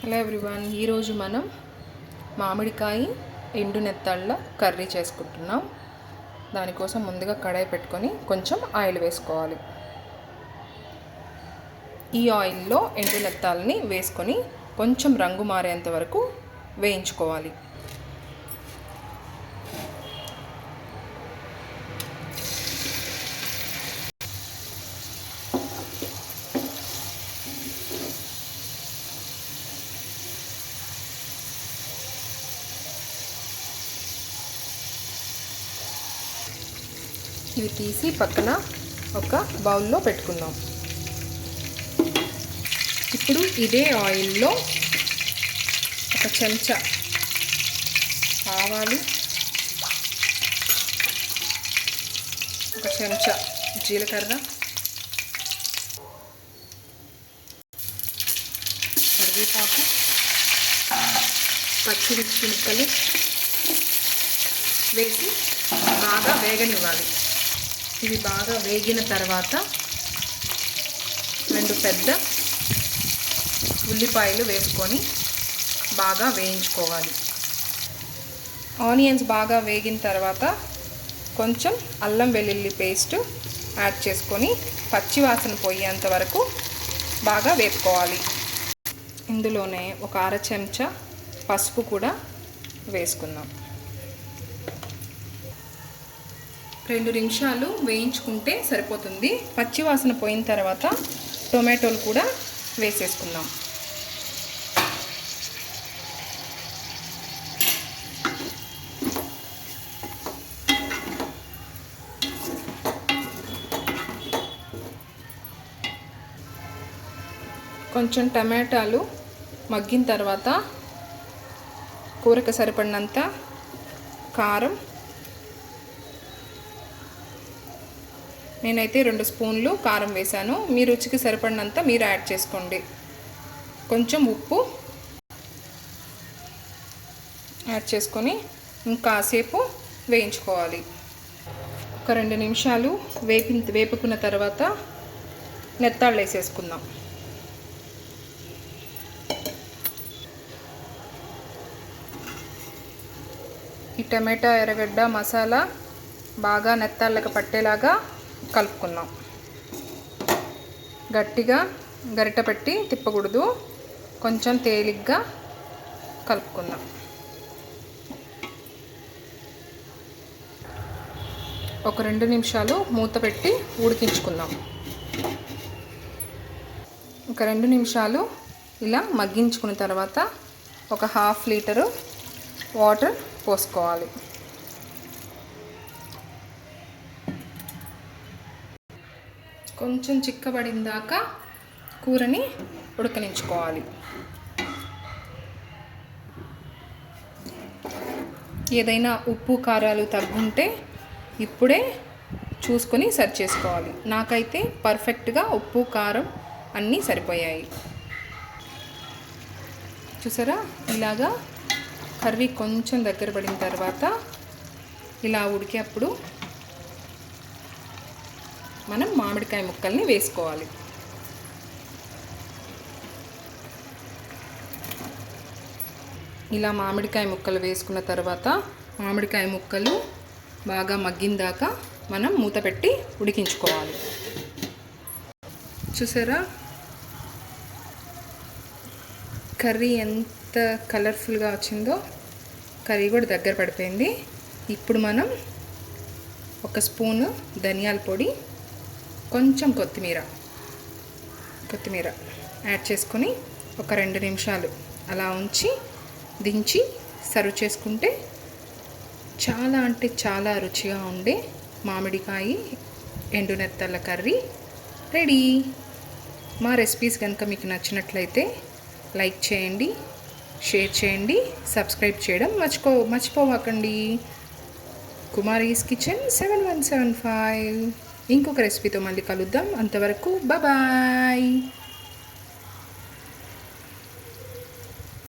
Hello everyone, ఈరోజు మనం మామిడికాయ ఎండు నెత్తళ్ళ కర్రీ చేసుకుంటున్నాం. దానికోసం ముందుగా కడాయి పెట్టుకొని కొంచెం ఆయిల్ వేసుకోవాలి. ఈ ఆయిల్లో ఎండు నెత్తాలని వేసుకొని కొంచెం రంగు మారేంత వరకు వేయించుకోవాలి. ఇవి తీసి పక్కన ఒక బౌల్లో పెట్టుకుందాం. ఇప్పుడు ఇదే ఆయిల్లో ఒక చెంచా ఆవాలు, ఒక చెంచా జీలకర్ర, కరివేపాకు, పచ్చిమిర్చి ముక్కలు వేసి బాగా వేగనివ్వాలి. ఇవి బాగా వేగిన తర్వాత 2 పెద్ద ఉల్లిపాయలు వేసుకొని బాగా వేయించుకోవాలి. ఆనియన్స్ బాగా వేగిన తర్వాత కొంచెం అల్లం వెల్లుల్లి పేస్ట్ యాడ్ చేసుకొని పచ్చి వాసన పోయేంత వరకు బాగా వేపుకోవాలి. ఇందులోనే ఒక అర చెంచా పసుపు కూడా వేసుకుందాం. 2 నిమిషాలు వేయించుకుంటే సరిపోతుంది. పచ్చి వాసన పోయిన తర్వాత టొమాటోలు కూడా వేసేసుకుందాం. కొంచెం టమాటాలు మగ్గిన తర్వాత కూరకు సరిపడినంత కారం, నేనైతే 2 స్పూన్లు కారం వేశాను. మీ రుచికి సరిపడినంత మీరు యాడ్ చేసుకోండి. కొంచెం ఉప్పు యాడ్ చేసుకొని ఇంకాసేపు వేయించుకోవాలి. ఒక 2 నిమిషాలు వేపుకున్న తర్వాత నెత్తాళ్ళు వేసేసుకుందాం. ఈ టమాటా ఎర్రగడ్డ మసాలా బాగా నెత్తాళ్ళకి పట్టేలాగా కలుపుకుందాం. గట్టిగా గరిట పెట్టి తిప్పకూడదు, కొంచెం తేలిగ్గా కలుపుకుందాం. ఒక 2 నిమిషాలు మూత పెట్టి ఉడికించుకుందాం. ఒక 2 నిమిషాలు ఇలా మగ్గించుకున్న తర్వాత ఒక 1/2 లీటరు వాటర్ పోసుకోవాలి. కొంచెం చిక్కబడిన దాకా కూరని ఉడకనించుకోవాలి. ఏదైనా ఉప్పు కారాలు తగ్గుంటే ఇప్పుడే చూసుకొని సర్వ్ చేసుకోవాలి. నాకైతే పర్ఫెక్ట్గా ఉప్పు కారం అన్నీ సరిపోయాయి. చూసారా, ఇలాగా కర్రీ కొంచెం దగ్గర పడిన తర్వాత ఇలా ఉడికేప్పుడు మనం మామిడికాయ ముక్కల్ని వేసుకోవాలి. ఇలా మామిడికాయ ముక్కలు వేసుకున్న తర్వాత మామిడికాయ ముక్కలు బాగా మగ్గిన దాకా మనం మూత పెట్టి ఉడికించుకోవాలి. చూసారా, కర్రీ ఎంత కలర్ఫుల్గా వచ్చిందో. కర్రీ కూడా దగ్గర పడిపోయింది. ఇప్పుడు మనం 1 స్పూను ధనియాల పొడి, కొంచెం కొత్తిమీర యాడ్ చేసుకొని ఒక 2 నిమిషాలు అలా ఉంచి దించి సర్వ్ చేసుకుంటే చాలా అంటే చాలా రుచిగా ఉండే మామిడికాయ ఎండు నెత్తళ్ళ కర్రీ రెడీ. మా రెసిపీస్ కనుక మీకు నచ్చినట్లయితే లైక్ చేయండి, షేర్ చేయండి, సబ్స్క్రైబ్ చేయడం మర్చిపోవకండి. కుమారీస్ కిచెన్ 7175. ఇంకొక రెసిపీతో మళ్ళీ కలుద్దాం. అంతవరకు బాయ్.